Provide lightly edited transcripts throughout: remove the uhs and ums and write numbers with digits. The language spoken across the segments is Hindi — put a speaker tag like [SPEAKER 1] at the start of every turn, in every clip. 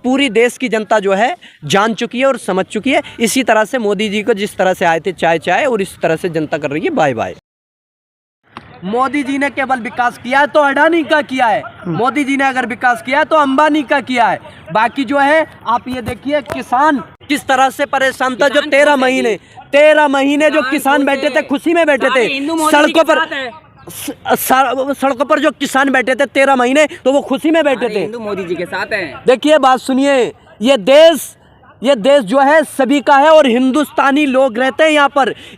[SPEAKER 1] पूरी देश की जनता जो है जान चुकी है और समझ चुकी है। इसी तरह से मोदी जी को जिस तरह से आए थे चाय चाय, और इसी तरह से जनता कर रही है बाय बाय। मोदी जी ने केवल विकास किया है तो अडानी का किया है, मोदी जी ने अगर विकास किया है तो अंबानी का किया है। बाकी जो है आप ये देखिए किसान किस तरह से परेशान था। जो 13 महीने जो किसान बैठे थे, खुशी में बैठे थे सड़कों पर जो किसान बैठे थे 13 महीने, तो वो खुशी में बैठे थे,
[SPEAKER 2] हिंदू मोदी जी के साथ है।
[SPEAKER 1] देखिए बात सुनिए, ये देश जो है सभी का है और हिंदुस्तानी लोग रहते हैं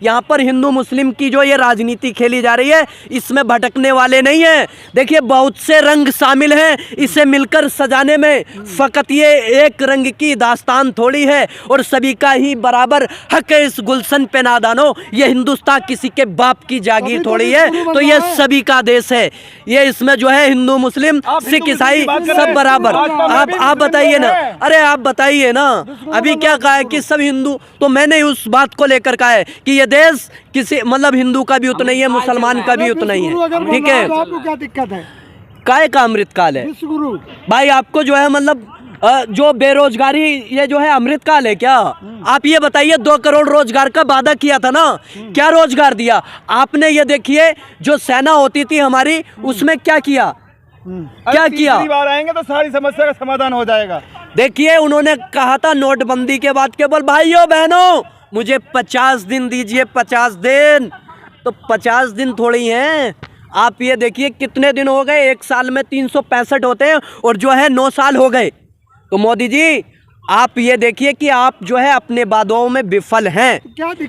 [SPEAKER 1] यहाँ पर हिंदू मुस्लिम की जो ये राजनीति खेली जा रही है, इसमें भटकने वाले नहीं हैं। देखिए बहुत से रंग शामिल हैं इसे मिलकर सजाने में, फकत ये एक रंग की दास्तान थोड़ी है और सभी का ही बराबर हक है इस गुलशन पे नादानो। ये हिंदुस्तान किसी के बाप की जागीर थोड़ी है, तो ये सभी का देश है। ये इसमें जो है हिंदू मुस्लिम सिख ईसाई सब बराबर। आप बताइए ना, अरे आप बताइए ना, अभी क्या कहा है कि सब हिंदू, तो मैंने उस बात को लेकर कहा है कि ये देश किसी मतलब हिंदू का भी उतना ही है, मुसलमान का भी उतना ही है, ठीक है।
[SPEAKER 2] आपको क्या दिक्कत है?
[SPEAKER 1] काय का अमृतकाल है भाई, आपको जो है मतलब जो बेरोजगारी ये जो है अमृतकाल है क्या? आप ये बताइए 2 करोड़ रोजगार का वादा किया था ना, क्या रोजगार दिया आपने? ये देखिए जो सेना होती थी हमारी, उसमें क्या किया, क्या किया?
[SPEAKER 3] बार आएंगे तो सारी समस्या का समाधान हो जाएगा।
[SPEAKER 1] देखिए उन्होंने कहा था नोटबंदी के बाद केवल भाइयों बहनों मुझे 50 दिन दीजिए, 50 दिन, तो 50 दिन थोड़ी हैं। आप ये देखिए कितने दिन हो गए, 1 साल में 365 होते हैं और जो है 9 साल हो गए। तो मोदी जी आप ये देखिए कि आप जो है अपने वादों में विफल हैं।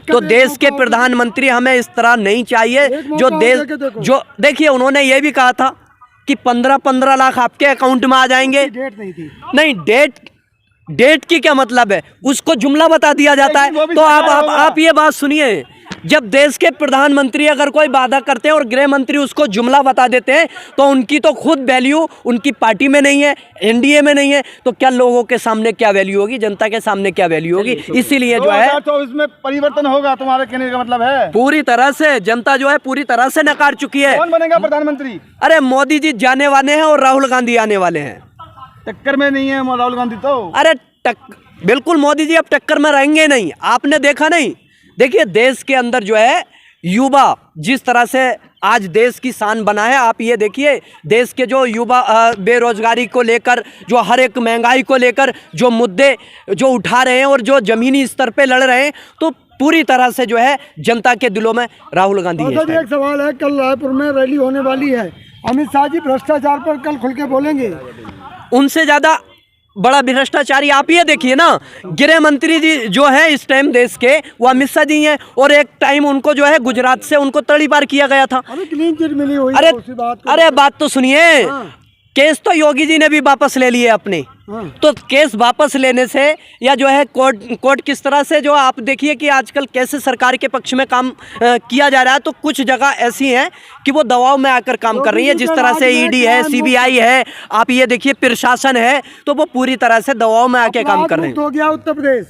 [SPEAKER 1] तो देश के प्रधानमंत्री हमें इस तरह नहीं चाहिए जो देश जो देखिए उन्होंने ये भी कहा था कि 15-15 लाख आपके अकाउंट में आ जाएंगे।
[SPEAKER 2] डेट नहीं थी।
[SPEAKER 1] नहीं, डेट की क्या मतलब है, उसको जुमला बता दिया जाता है। तो आप ये बात सुनिए, जब देश के प्रधानमंत्री अगर कोई वादा करते हैं और गृह मंत्री उसको जुमला बता देते हैं, तो उनकी तो खुद वैल्यू उनकी पार्टी में नहीं है, एनडीए में नहीं है, तो क्या लोगों के सामने क्या वैल्यू होगी, जनता के सामने क्या वैल्यू होगी? इसीलिए जो है
[SPEAKER 3] 2024 में परिवर्तन होगा, तुम्हारे कहने का मतलब है।
[SPEAKER 1] पूरी तरह से जनता जो है पूरी तरह से नकार चुकी है।
[SPEAKER 3] कौन बनेगा प्रधानमंत्री?
[SPEAKER 1] अरे मोदी जी जाने वाले हैं और राहुल गांधी आने वाले हैं।
[SPEAKER 3] टक्कर में नहीं है राहुल गांधी तो।
[SPEAKER 1] अरे बिल्कुल मोदी जी अब टक्कर में रहेंगे नहीं, आपने देखा नहीं। देखिए देश के अंदर जो है युवा जिस तरह से आज देश की शान बना है, आप ये देखिए देश के जो युवा बेरोजगारी को लेकर, जो हर एक महंगाई को लेकर जो मुद्दे जो उठा रहे हैं और जो जमीनी स्तर पे लड़ रहे हैं, तो पूरी तरह से जो है जनता के दिलों में राहुल गांधी है।
[SPEAKER 2] एक सवाल है, कल रायपुर में रैली होने वाली है, अमित शाह जी भ्रष्टाचार पर कल खुल के बोलेंगे।
[SPEAKER 1] उनसे ज्यादा बड़ा भ्रष्टाचारी आप ये देखिए ना, गृह मंत्री जी जो है इस टाइम देश के, वो अमित शाह जी हैं, और एक टाइम उनको जो है गुजरात से उनको तड़ीपार किया गया था।
[SPEAKER 2] क्लीन चिट मिली हुई।
[SPEAKER 1] अरे बात तो सुनिए, केस तो योगी जी ने भी वापस ले लिए अपने। तो केस वापस लेने से या जो है कोर्ट किस तरह से जो आप देखिए कि आजकल कैसे सरकार के पक्ष में काम किया जा रहा है, तो कुछ जगह ऐसी हैं कि वो दबाव में आकर काम कर रही है, जिस तरह से ईडी है, सीबीआई है, आप ये देखिए प्रशासन है, तो वो पूरी तरह से दबाव में आके काम कर रहे हैं।
[SPEAKER 2] हो गया उत्तर प्रदेश,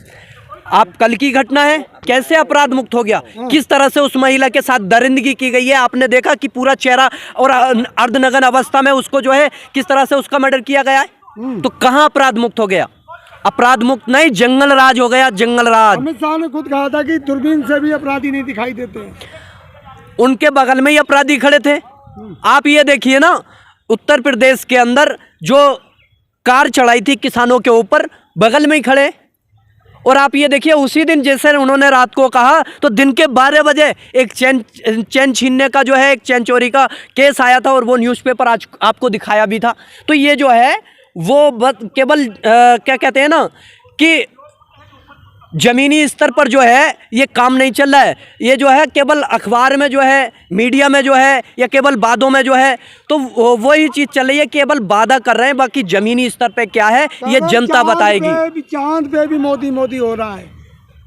[SPEAKER 1] आप कल की घटना है, कैसे अपराध मुक्त हो गया, किस तरह से उस महिला के साथ दरिंदगी की गई है, आपने देखा कि पूरा चेहरा और अर्धनग्न अवस्था में उसको जो है किस तरह से उसका मर्डर किया गया है। तो कहाँ अपराध मुक्त हो गया? अपराध मुक्त नहीं, जंगल राज हो गया, जंगल राज।
[SPEAKER 2] अमित शाह ने खुद कहा था कि दूरबीन से भी अपराधी नहीं दिखाई देते।
[SPEAKER 1] उनके बगल में ही अपराधी खड़े थे। आप ये देखिए ना, उत्तर प्रदेश के अंदर जो कार चढ़ाई थी किसानों के ऊपर, बगल में ही खड़े। और आप ये देखिए उसी दिन जैसे उन्होंने रात को कहा, तो दिन के 12 बजे एक चैन छीनने का जो है, एक चैन चोरी का केस आया था और वो न्यूज़पेपर आज आपको दिखाया भी था। तो ये जो है वो केवल क्या कहते हैं ना कि जमीनी स्तर पर जो है ये काम नहीं चल रहा है, ये जो है केवल अखबार में जो है, मीडिया में जो है, या केवल वादों में जो है, तो वही चीज़ चल रही है, केवल वादा कर रहे हैं, बाकी जमीनी स्तर पे क्या है ये जनता बताएगी।
[SPEAKER 2] चांद पे भी मोदी मोदी हो रहा है,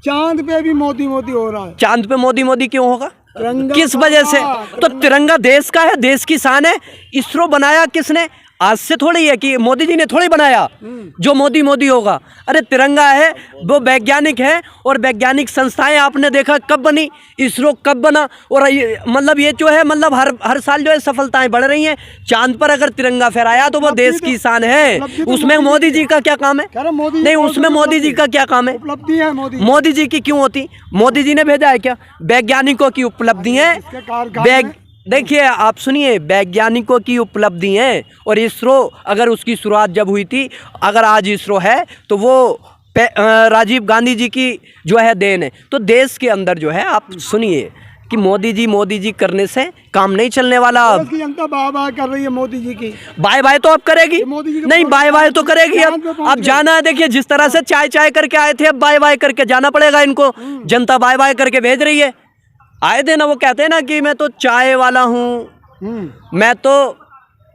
[SPEAKER 2] चांद पे भी मोदी मोदी हो रहा है।
[SPEAKER 1] चांद पे मोदी मोदी क्यों होगा, किस वजह से? तो तिरंगा देश का है, देश की शान है। इसरो बनाया किसने? आज से थोड़ी है कि मोदी जी ने थोड़ी बनाया जो मोदी मोदी होगा। अरे तिरंगा है, वो वैज्ञानिक है, और वैज्ञानिक संस्थाएं आपने देखा कब बनी, इसरो कब बना, और मतलब ये जो है मतलब हर साल जो है सफलताएं बढ़ रही हैं। चांद पर अगर तिरंगा फहराया तो वो देश की शान है, उसमें मोदी जी का क्या काम है? नहीं, उसमें मोदी जी का क्या काम है?
[SPEAKER 2] उपलब्धि है
[SPEAKER 1] मोदी जी की क्यों होती? मोदी जी ने भेजा है क्या? वैज्ञानिकों की उपलब्धि है। देखिए आप सुनिए, वैज्ञानिकों की उपलब्धि है, और इसरो अगर उसकी शुरुआत जब हुई थी, अगर आज इसरो है तो वो राजीव गांधी जी की जो है देन है। तो देश के अंदर जो है, आप सुनिए कि मोदी जी करने से काम नहीं चलने वाला। अब
[SPEAKER 2] जनता बाय बाय कर रही है मोदी जी की।
[SPEAKER 1] बाय बाय तो अब करेगी, नहीं बाय बाय तो करेगी। अब जाना है, देखिए जिस तरह से चाय चाय करके आए थे, अब बाय बाय करके जाना पड़ेगा इनको। जनता बाय बाय करके भेज रही है। आए थे ना, वो कहते हैं ना कि मैं तो चाय वाला हूँ, मैं तो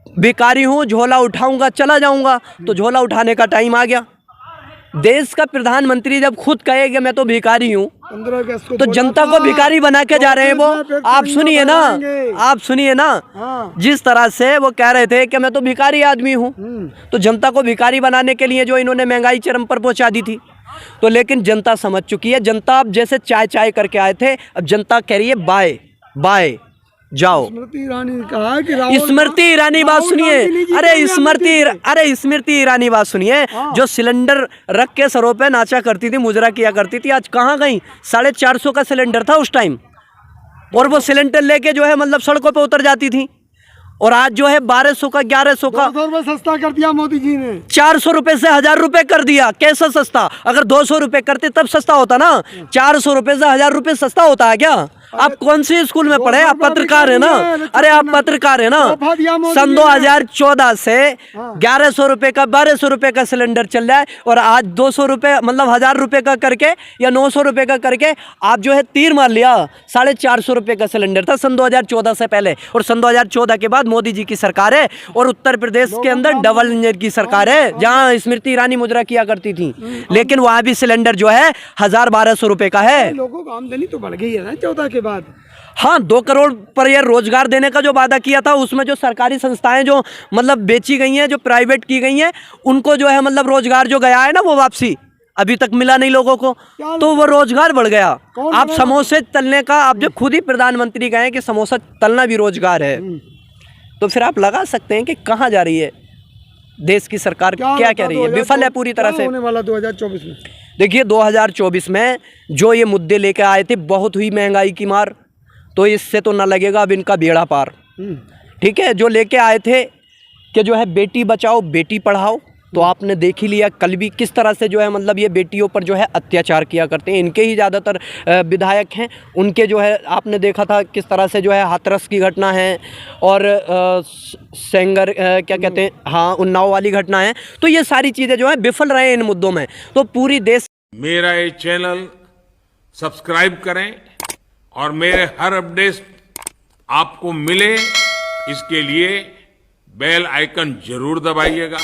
[SPEAKER 1] भिखारी हूँ, झोला उठाऊंगा चला जाऊंगा। तो झोला उठाने का टाइम आ गया। देश का प्रधानमंत्री जब खुद कहेगा मैं तो भिखारी हूँ, तो जनता को भिखारी बना के जा रहे हैं वो। आप सुनिए ना, आप सुनिए ना, जिस तरह से वो कह रहे थे कि मैं तो भिखारी आदमी हूँ, तो जनता को भिखारी बनाने के लिए जो इन्होंने महंगाई चरम पर पहुंचा दी थी। तो लेकिन जनता समझ चुकी है। जनता अब जैसे चाय चाय करके आए थे, अब जनता कह रही है बाय बाय जाओ।
[SPEAKER 2] स्मृति ईरानी ने कहा कि
[SPEAKER 1] स्मृति ईरानी बात सुनिए, अरे स्मृति ईरानी बात सुनिए, जो सिलेंडर रख के सरों पे नाचा करती थी, मुजरा किया करती थी, आज कहाँ गई? 450 का सिलेंडर था उस टाइम, और वो सिलेंडर लेके जो है मतलब सड़कों पे उतर जाती थी। और आज जो है 1200 का, 1100 का,
[SPEAKER 2] 200 रुपए सस्ता कर दिया मोदी जी ने।
[SPEAKER 1] 400 रुपए से 1000 रुपए कर दिया। कैसा सस्ता? अगर 200 रुपए करते तब सस्ता होता ना, 400 रुपए से 1000 रुपए सस्ता होता है क्या? आप कौन सी स्कूल में पढ़े? आप पत्रकार है ना? अरे आप पत्रकार है ना? सन 2014 से 1100 रुपए का, 1200 रुपए का सिलेंडर चल रहा है, और आज 200 रुपए मतलब 1000 रुपए का करके या 900 रुपए का करके आप जो है तीर मार लिया। 450 रुपए का सिलेंडर था सन 2014 से पहले, और सन 2014 के बाद मोदी जी की सरकार है, और उत्तर प्रदेश के अंदर डबल इंजन की सरकार है, जहां स्मृति ईरानी मुजरा किया करती थी। लेकिन वहां भी सिलेंडर जो है 1000-1200 रुपए का है।
[SPEAKER 2] लोगों को आमदनी तो बढ़ गई है ना 14 के बाद।
[SPEAKER 1] हाँ, 2 करोड़ पर ईयर रोजगार देने का जो वादा किया था, उसमें जो सरकारी संस्थाएं जो मतलब बेची गई हैं, जो प्राइवेट की गई हैं, उनको जो है मतलब रोजगार जो गया है ना, वो वापसी अभी तक मिला नहीं लोगों को, तो वो रोजगार बढ़ गया। आप समोसे तलने का, आप जब खुद ही प्रधानमंत्री कहें कि समोसा तलना भी रोजगार है, तो फिर आप लगा सकते हैं कि कहाँ जा रही है देश की सरकार, क्या कह रही है? विफल है पूरी तरह से।
[SPEAKER 2] होने वाला 2024 में
[SPEAKER 1] देखिए 2024 में जो ये मुद्दे लेकर आए थे, बहुत हुई महंगाई की मार, तो इससे तो ना लगेगा अब इनका बेड़ा पार। ठीक है, जो लेके आए थे कि जो है बेटी बचाओ बेटी पढ़ाओ, तो आपने देख ही लिया कल भी किस तरह से जो है मतलब ये बेटियों पर जो है अत्याचार किया करते हैं। इनके ही ज़्यादातर विधायक हैं, उनके जो है आपने देखा था किस तरह से जो है हाथरस की घटना है, और सेंगर क्या कहते हैं, हाँ, उन्नाव वाली घटना है। तो ये सारी चीज़ें जो है विफल रहे इन मुद्दों में। तो पूरी देश
[SPEAKER 4] मेरा ये चैनल सब्सक्राइब करें, और मेरे हर अपडेट आपको मिले, इसके लिए बेल आइकन जरूर दबाइएगा।